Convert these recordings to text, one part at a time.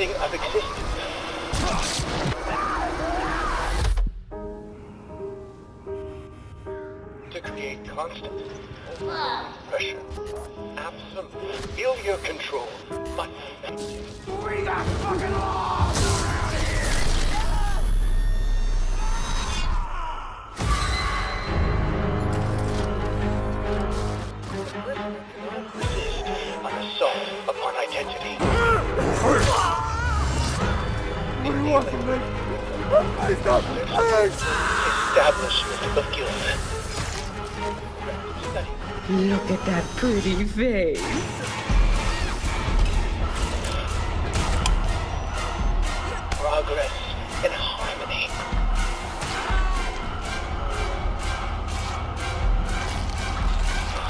dispensing of existence. To create constant, overwhelming pressure. Absolute. Feel your control. But We got fucking laws around here! resist an assault upon identity. What do you want from me? Please don't. Please! Establishment of guilt. Look at that pretty face. Progress and harmony.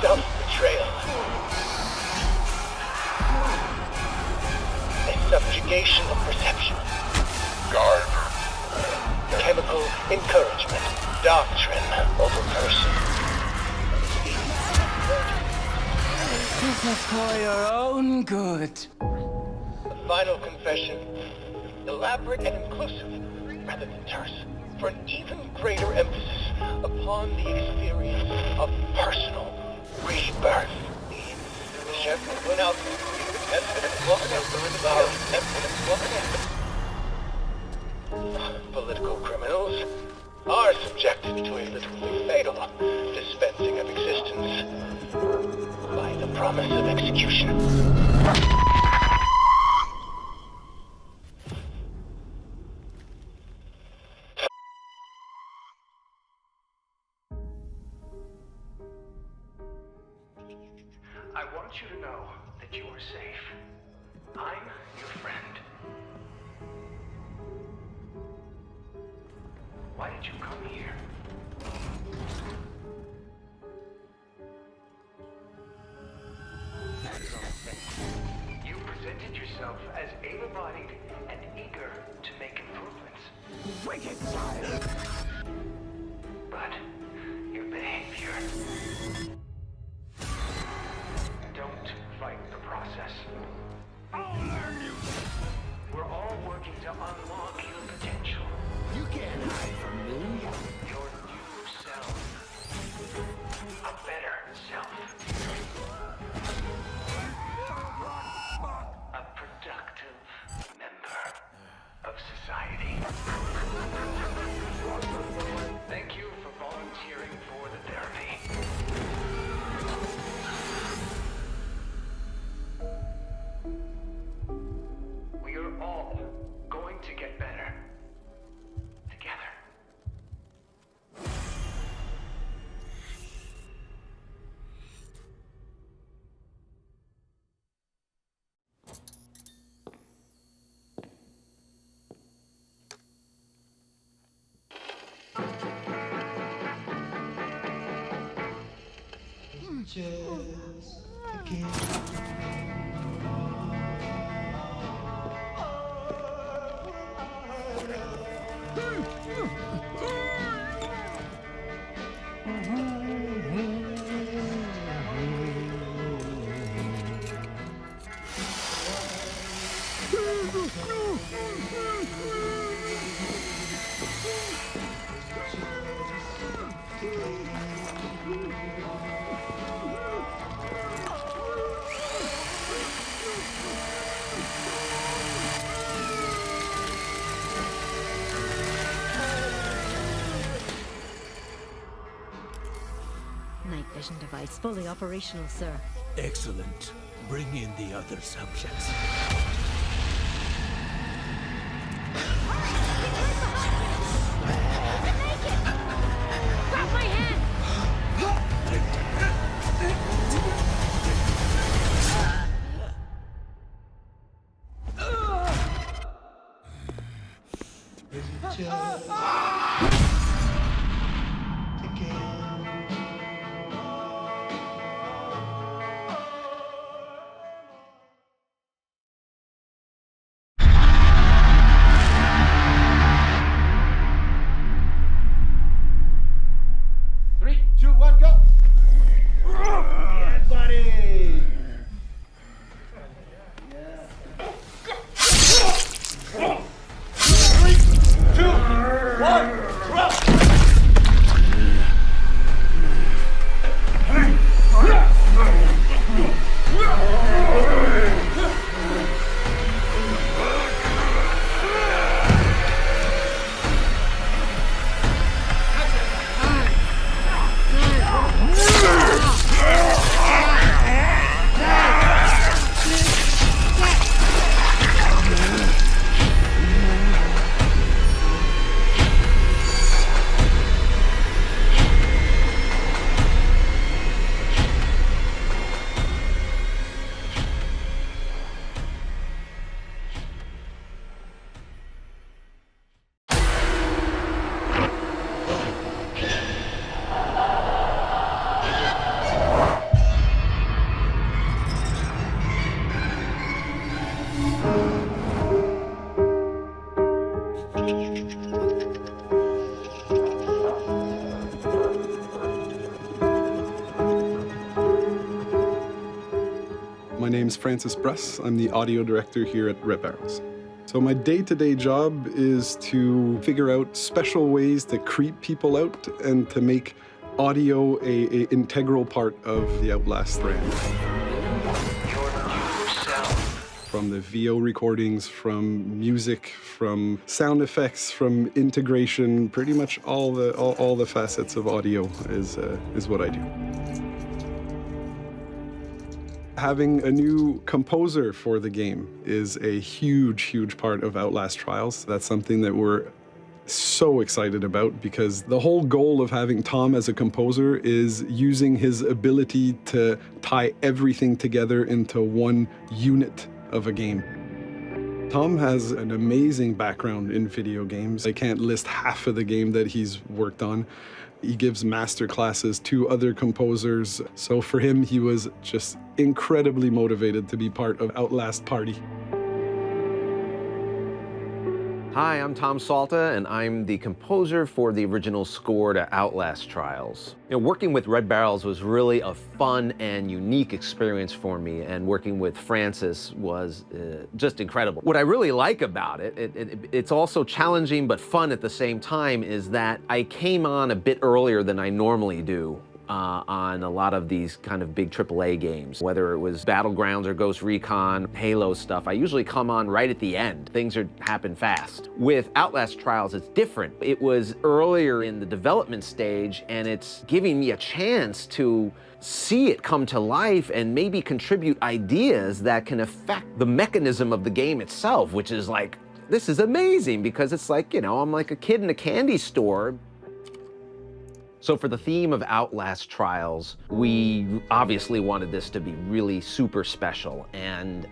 Self-betrayal. A subjugation of perception. Guard. Chemical encouragement. Doctrine over person. This is for your own good. The final confession. Elaborate and inclusive, rather than terse, for an even greater emphasis upon the experience of personal rebirth. Political criminals are subjected to a literally fatal dispensing of existence by the promise of execution. I want you to know that you are safe. I'm your friend. Why did you come here? You presented yourself as able-bodied and eager to make improvements. Wicked child! But your behavior... Don't fight the process. I'll learn you! We're all working to unlock your potential. You can't hide from me! Your new self. A better self. A productive member of society. Thank you for volunteering for the therapy. We are all going to get better. Together. Just again. Night vision device fully operational, sir. Excellent. Bring in the other subjects. Grab my hand! Just name's Francis Bruss. I'm the audio director here at Red Barrels. So my day-to-day job is to figure out special ways to creep people out and to make audio a integral part of the Outlast brand. From the VO recordings, from music, from sound effects, from integration, pretty much all the facets of audio is what I do. Having a new composer for the game is a huge, huge part of Outlast Trials. That's something that we're so excited about because the whole goal of having Tom as a composer is using his ability to tie everything together into one unit of a game. Tom has an amazing background in video games. I can't list half of the game that he's worked on. He gives master classes to other composers. So for him, he was just incredibly motivated to be part of Outlast Party. Hi, I'm Tom Salta, and I'm the composer for the original score to Outlast Trials. You know, working with Red Barrels was really a fun and unique experience for me, and working with Francis was just incredible. What I really like about it's also challenging but fun at the same time, is that I came on a bit earlier than I normally do. On a lot of these kind of big AAA games, whether it was Battlegrounds or Ghost Recon, Halo stuff, I usually come on right at the end. Things happen fast. With Outlast Trials, it's different. It was earlier in the development stage, and it's giving me a chance to see it come to life and maybe contribute ideas that can affect the mechanism of the game itself, which is like, this is amazing, because it's like, you know, I'm like a kid in a candy store. So for the theme of Outlast Trials, we obviously wanted this to be really super special. And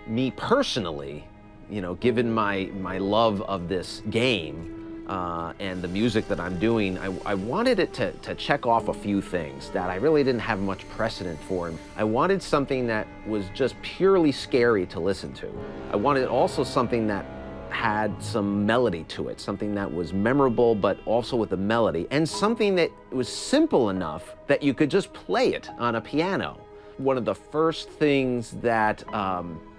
me personally, you know, given my love of this game and the music that I'm doing, I wanted it to check off a few things that I really didn't have much precedent for. I wanted something that was just purely scary to listen to. I wanted also something that had some melody to it, something that was memorable but also with a melody, and something that was simple enough that you could just play it on a piano. One of the first things that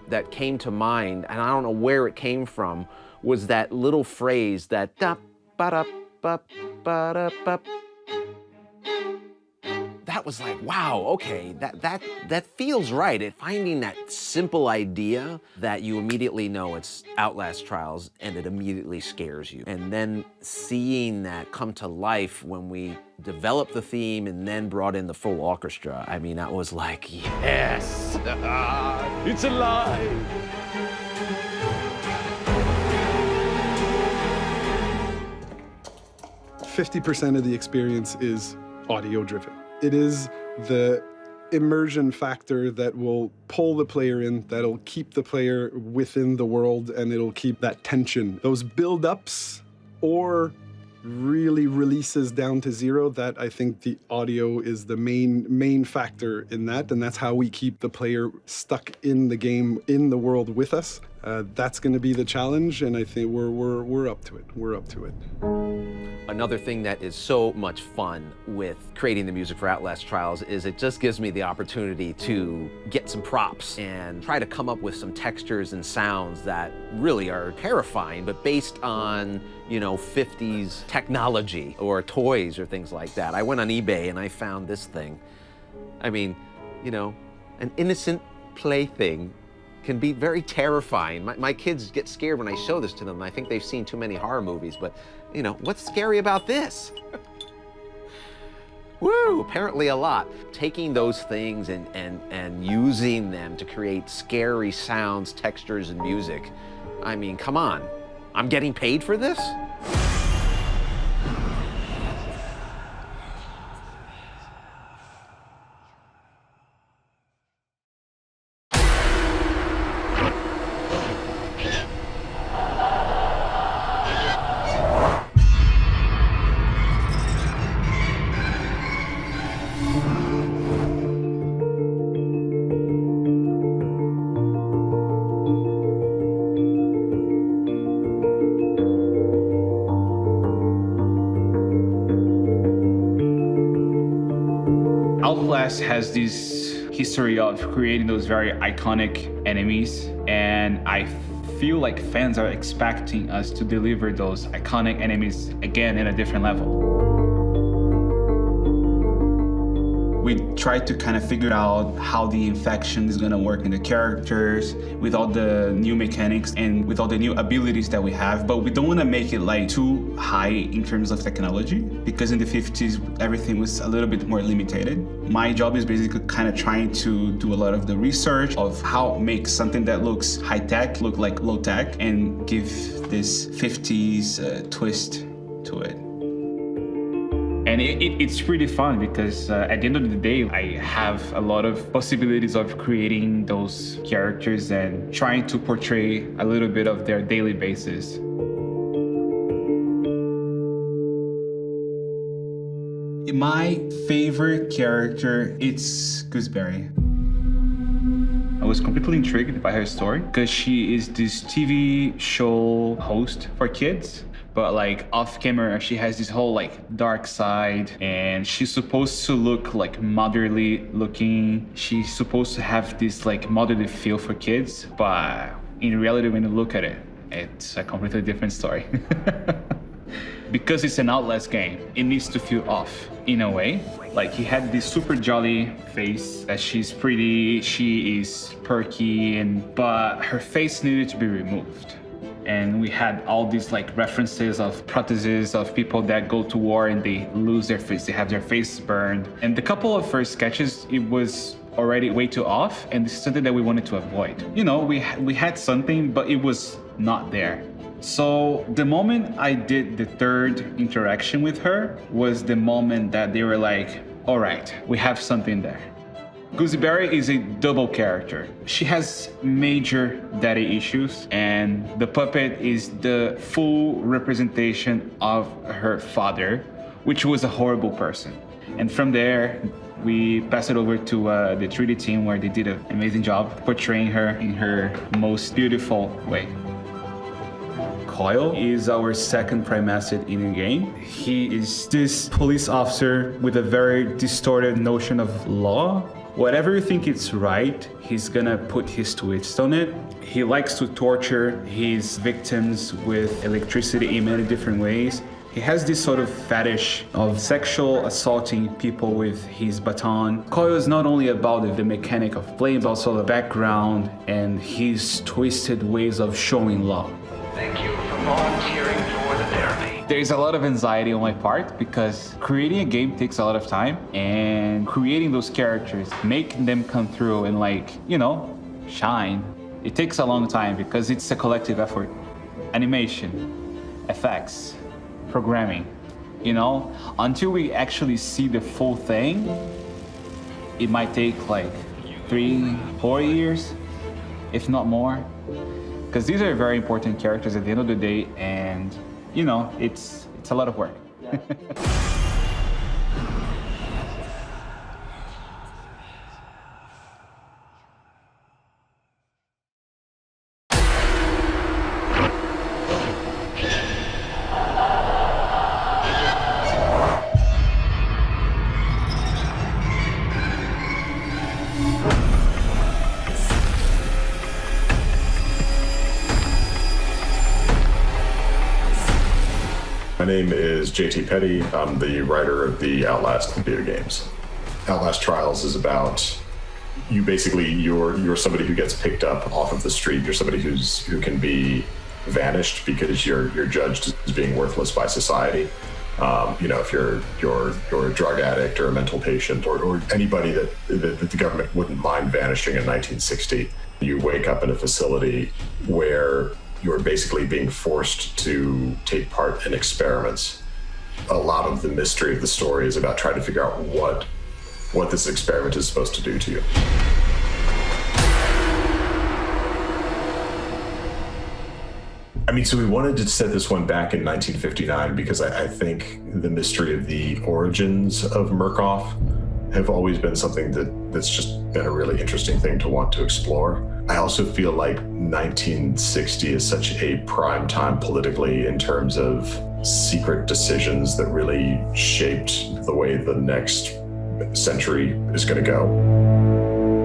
that came to mind, and I don't know where it came from, was that little phrase, that da ba da ba ba da ba. That was like, wow, okay, that feels right. Finding that simple idea that you immediately know it's Outlast Trials and it immediately scares you. And then seeing that come to life when we developed the theme and then brought in the full orchestra, I mean, that was like, yes, it's alive. 50% of the experience is audio-driven. It is the immersion factor that will pull the player in, that'll keep the player within the world, and it'll keep that tension. Those build-ups or really releases down to zero, that I think the audio is the main factor in that, and that's how we keep the player stuck in the game, in the world with us. That's going to be the challenge, and I think we're up to it. We're up to it. Another thing that is so much fun with creating the music for Outlast Trials is it just gives me the opportunity to get some props and try to come up with some textures and sounds that really are terrifying, but based on, you know, 50s technology or toys or things like that. I went on eBay and I found this thing. I mean, you know, an innocent plaything can be very terrifying. My kids get scared when I show this to them. I think they've seen too many horror movies, but you know, what's scary about this? Woo, apparently a lot. Taking those things and using them to create scary sounds, textures, and music. I mean, come on, I'm getting paid for this? Outlast has these history of creating those very iconic enemies, and I feel like fans are expecting us to deliver those iconic enemies again in a different level. We tried to kind of figure out how the infection is going to work in the characters with all the new mechanics and with all the new abilities that we have, but we don't want to make it like too high in terms of technology, because in the 50s everything was a little bit more limited. My job is basically kind of trying to do a lot of the research of how make something that looks high tech look like low tech and give this 50s twist to it. And it's pretty fun because at the end of the day, I have a lot of possibilities of creating those characters and trying to portray a little bit of their daily basis. My favorite character, it's Gooseberry. I was completely intrigued by her story because she is this TV show host for kids. But like off camera, she has this whole like dark side, and she's supposed to look like motherly looking. She's supposed to have this like motherly feel for kids, but in reality, when you look at it, it's a completely different story. Because it's an Outlast game, it needs to feel off in a way. Like he had this super jolly face, that she's pretty, she is perky, but her face needed to be removed. And we had all these like references of prostheses of people that go to war and they lose their face, they have their face burned. And the couple of first sketches, it was already way too off, and this is something that we wanted to avoid. You know, we had something, but it was not there. So the moment I did the third interaction with her was the moment that they were like, all right, we have something there. Gooseberry is a double character. She has major daddy issues, and the puppet is the full representation of her father, which was a horrible person. And from there, we passed it over to the 3D team, where they did an amazing job portraying her in her most beautiful way. Coyle is our second prime asset in the game. He is this police officer with a very distorted notion of law. Whatever you think is right, he's gonna put his twist on it. He likes to torture his victims with electricity in many different ways. He has this sort of fetish of sexual assaulting people with his baton. Coyle is not only about the mechanic of playing, but also the background and his twisted ways of showing law. Thank you for volunteering for the therapy. There's a lot of anxiety on my part because creating a game takes a lot of time, and creating those characters, making them come through and like, you know, shine, it takes a long time because it's a collective effort. Animation, effects, programming, you know, until we actually see the full thing, it might take like 3-4 years, if not more. Because these are very important characters at the end of the day, and you know, it's a lot of work. My name is JT Petty. I'm the writer of the Outlast video games. Outlast Trials is about you basically, you're somebody who gets picked up off of the street. You're somebody who can be vanished because you're judged as being worthless by society. You know, if you're a drug addict or a mental patient or anybody that the government wouldn't mind vanishing in 1960, you wake up in a facility where you're basically being forced to take part in experiments. A lot of the mystery of the story is about trying to figure out what this experiment is supposed to do to you. I mean, so we wanted to set this one back in 1959 because I think the mystery of the origins of Murkoff have always been something that's just been a really interesting thing to want to explore. I also feel like 1960 is such a prime time politically in terms of secret decisions that really shaped the way the next century is going to go.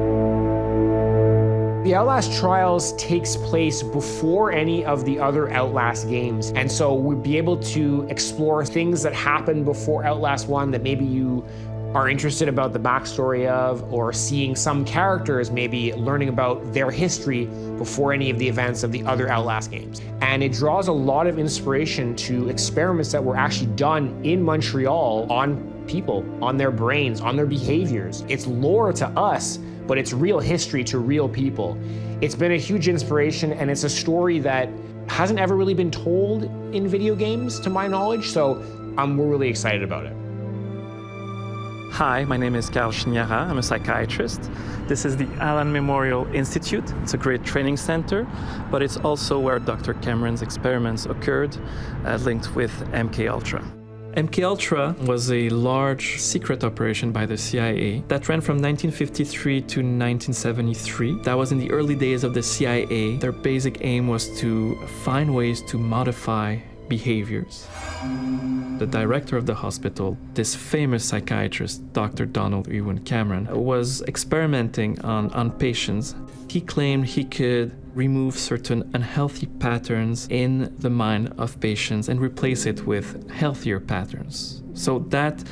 The Outlast Trials takes place before any of the other Outlast games, and so we'll be able to explore things that happened before Outlast 1 that maybe you are interested about the backstory of, or seeing some characters, maybe learning about their history before any of the events of the other Outlast games. And it draws a lot of inspiration to experiments that were actually done in Montreal on people, on their brains, on their behaviors. It's lore to us, but it's real history to real people. It's been a huge inspiration, and it's a story that hasn't ever really been told in video games, to my knowledge, so we're really excited about it. Hi, my name is Carl Chignara. I'm a psychiatrist. This is the Allen Memorial Institute. It's a great training center, but it's also where Dr. Cameron's experiments occurred, linked with Mkultra. Mkultra was a large secret operation by the CIA that ran from 1953 to 1973. That was in the early days of the CIA. Their basic aim was to find ways to modify behaviors. The director of the hospital, this famous psychiatrist, Dr. Donald Ewan Cameron, was experimenting on patients. He claimed he could remove certain unhealthy patterns in the mind of patients and replace it with healthier patterns. So that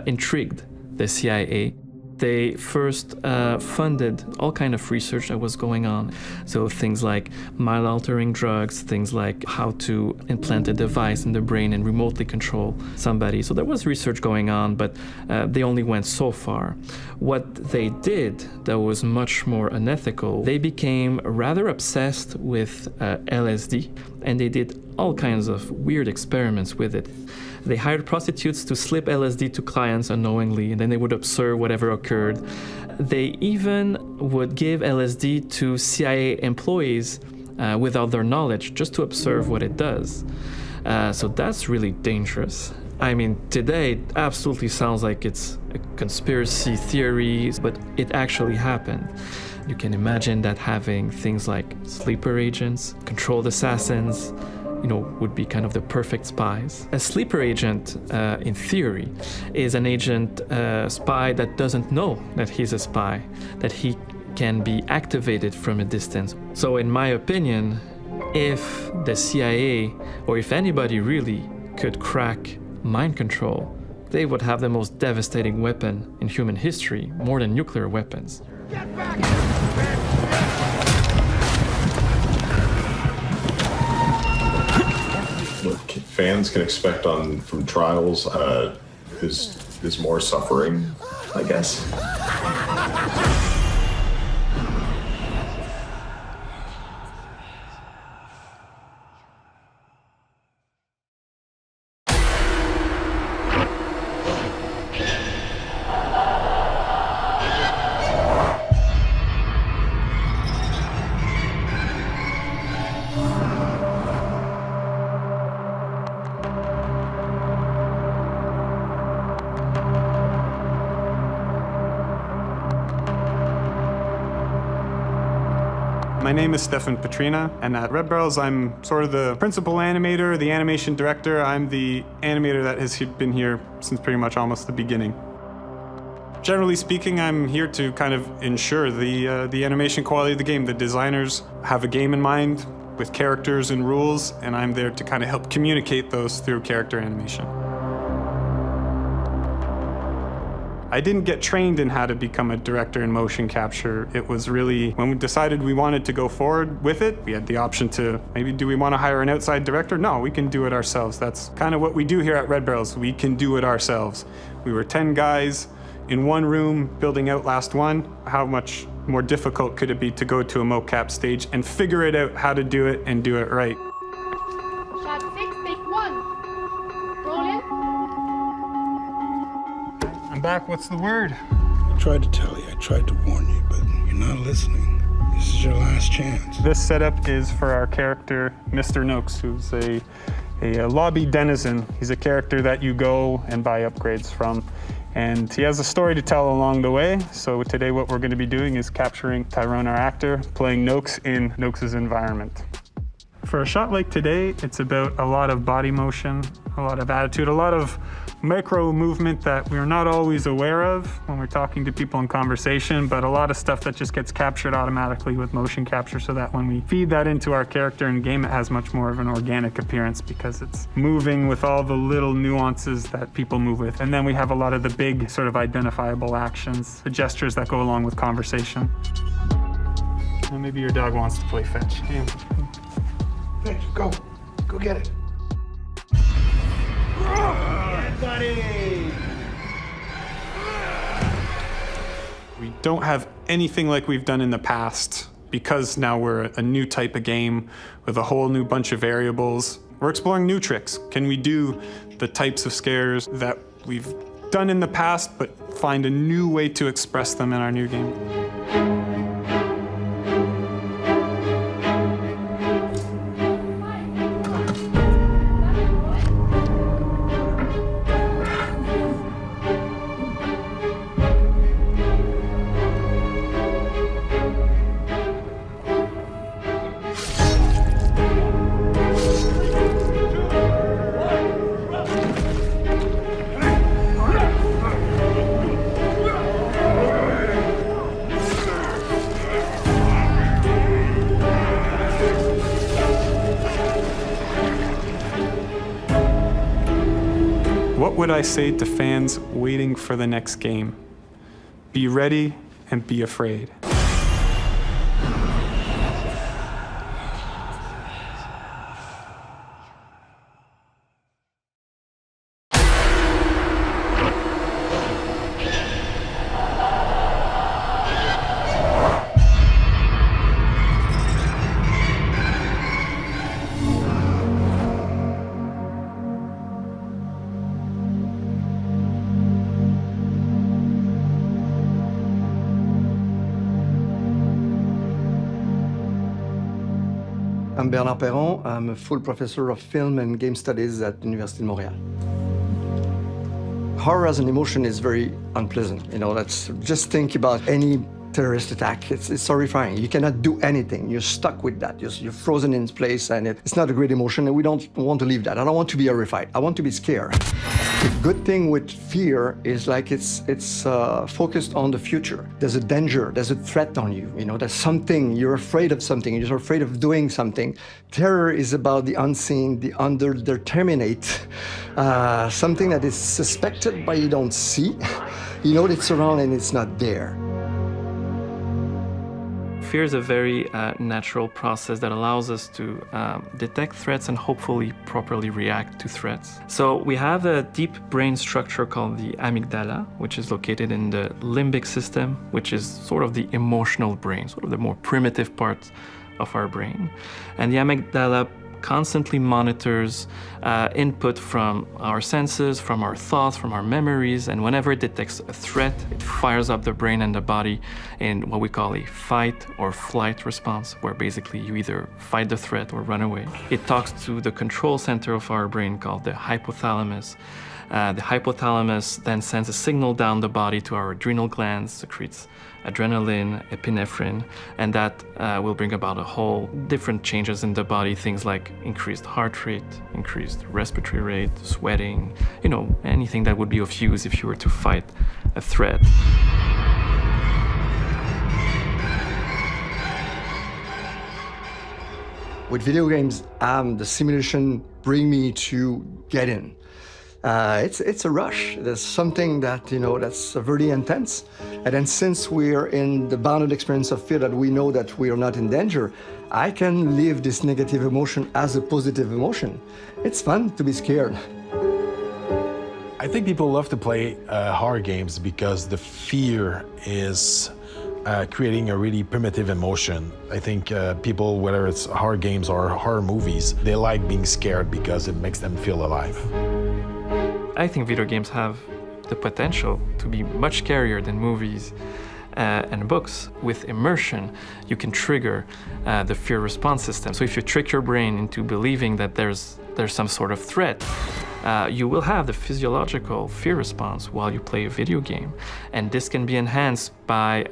intrigued the CIA. They first funded all kind of research that was going on. So things like mind-altering drugs, things like how to implant a device in the brain and remotely control somebody. So there was research going on, but they only went so far. What they did that was much more unethical, they became rather obsessed with LSD, and they did all kinds of weird experiments with it. They hired prostitutes to slip LSD to clients unknowingly, and then they would observe whatever occurred. They even would give LSD to CIA employees without their knowledge, just to observe what it does. So that's really dangerous. I mean, today it absolutely sounds like it's a conspiracy theory, but it actually happened. You can imagine that having things like sleeper agents, controlled assassins, would be kind of the perfect spies. A sleeper agent, in theory, is an agent spy that doesn't know that he's a spy, that he can be activated from a distance. So in my opinion, if the CIA, or if anybody really could crack mind control, they would have the most devastating weapon in human history, more than nuclear weapons. Get back here! What fans can expect from Trials is more suffering, I guess. My name is Stefan Petrina, and at Red Barrels, I'm sort of the principal animator, the animation director. I'm the animator that has been here since pretty much almost the beginning. Generally speaking, I'm here to kind of ensure the animation quality of the game. The designers have a game in mind with characters and rules, and I'm there to kind of help communicate those through character animation. I didn't get trained in how to become a director in motion capture. It was really, when we decided we wanted to go forward with it, we had the option to, do we want to hire an outside director? No, we can do it ourselves. That's kind of what we do here at Red Barrels. We can do it ourselves. We were 10 guys in one room building Outlast 1. How much more difficult could it be to go to a mocap stage and figure it out how to do it and do it right? Shot 6, take 1. Roll it. I'm back, what's the word? I tried to tell you, I tried to warn you, but you're not listening. This is your last chance. This setup is for our character, Mr. Noakes, who's a lobby denizen. He's a character that you go and buy upgrades from. And he has a story to tell along the way. So today what we're going to be doing is capturing Tyrone, our actor, playing Noakes in Noakes' environment. For a shot like today, it's about a lot of body motion, a lot of attitude, a lot of micro movement that we're not always aware of when we're talking to people in conversation, but a lot of stuff that just gets captured automatically with motion capture, so that when we feed that into our character in game, it has much more of an organic appearance because it's moving with all the little nuances that people move with. And then we have a lot of the big sort of identifiable actions, the gestures that go along with conversation. And maybe your dog wants to play fetch. Yeah. Fetch, go. Go get it. We don't have anything like we've done in the past because now we're a new type of game with a whole new bunch of variables. We're exploring new tricks. Can we do the types of scares that we've done in the past, but find a new way to express them in our new game? What would I say to fans waiting for the next game? Be ready and be afraid. I'm Bernard Perron. I'm a full professor of film and game studies at the University of Montreal. Horror as an emotion is very unpleasant. That's just think about any terrorist attack. It's horrifying. You cannot do anything. You're stuck with that. You're frozen in place, and it's not a great emotion, and we don't want to leave that. I don't want to be horrified. I want to be scared. The good thing with fear is it's focused on the future. There's a danger, there's a threat on you. There's something, you're afraid of something, you're afraid of doing something. Terror is about the unseen, the underdeterminate, something that is suspected but you don't see. You know it's around and it's not there. Fear is a very natural process that allows us to detect threats and hopefully properly react to threats. So we have a deep brain structure called the amygdala, which is located in the limbic system, which is sort of the emotional brain, sort of the more primitive part of our brain. And the amygdala constantly monitors input from our senses, from our thoughts, from our memories, and whenever it detects a threat, it fires up the brain and the body in what we call a fight or flight response, where basically you either fight the threat or run away. It talks to the control center of our brain called the hypothalamus. The hypothalamus then sends a signal down the body to our adrenal glands, secretes adrenaline, epinephrine, and that will bring about a whole different changes in the body, things like increased heart rate, increased respiratory rate, sweating, anything that would be of use if you were to fight a threat. With video games, the simulation bring me to get in. It's a rush. There's something that, that's very intense. And then since we're in the bounded experience of fear that we know that we are not in danger, I can live this negative emotion as a positive emotion. It's fun to be scared. I think people love to play horror games because the fear is creating a really primitive emotion. I think people, whether it's horror games or horror movies, they like being scared because it makes them feel alive. I think video games have the potential to be much scarier than movies and books. With immersion, you can trigger the fear response system. So if you trick your brain into believing that there's there's some sort of threat, you will have the physiological fear response while you play a video game. And this can be enhanced by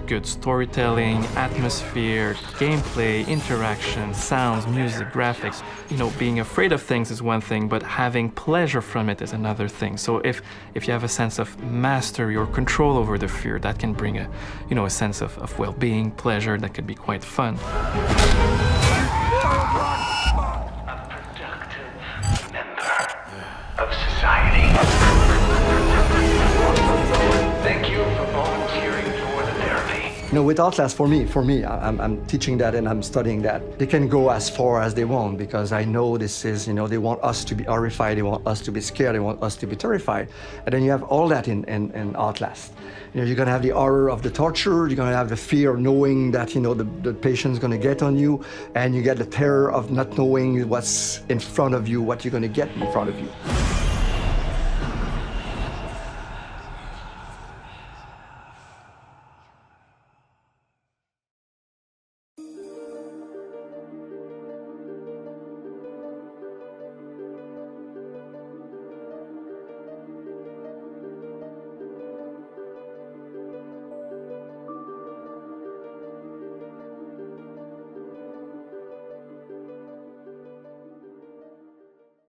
good storytelling, atmosphere, gameplay, interaction, sounds, music, graphics. Being afraid of things is one thing, but having pleasure from it is another thing. So if you have a sense of mastery or control over the fear, that can bring a sense of well-being, pleasure that could be quite fun. Of society. Thank you for volunteering for the therapy. With Outlast, for me, I'm teaching that and I'm studying that. They can go as far as they want because I know this is, they want us to be horrified, they want us to be scared, they want us to be terrified. And then you have all that in Outlast. You're gonna have the horror of the torture, you're gonna have the fear of knowing that, the patient's gonna get on you, and you get the terror of not knowing what's in front of you, what you're gonna get in front of you.